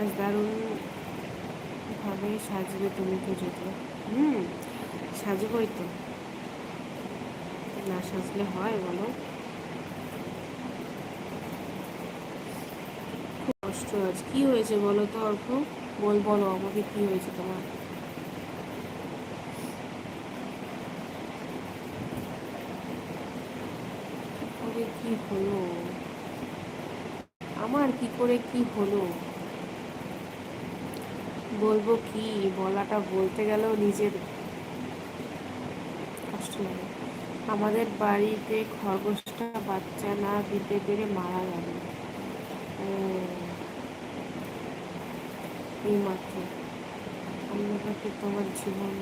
আজ দারুণ ভাবে সাজবে তুমি পুজোতে। সাজবই তো, না সাজলে হয় বলো? খুব কষ্ট আছে। কি হয়েছে বলো তো অর্ক? বলো আমাকে, কি হয়েছে তোমার? করে কি হলো? আমার কি করে কি হলো? বলবো কি, বলাটা বলতে গেলেও নিজের কষ্ট লাগে। আমাদের বাড়িতে খরগোশটা বাচ্চা না দিতে পেরে মারা গেল। এইমাত্র। অন্যটাকে তোমার জীবন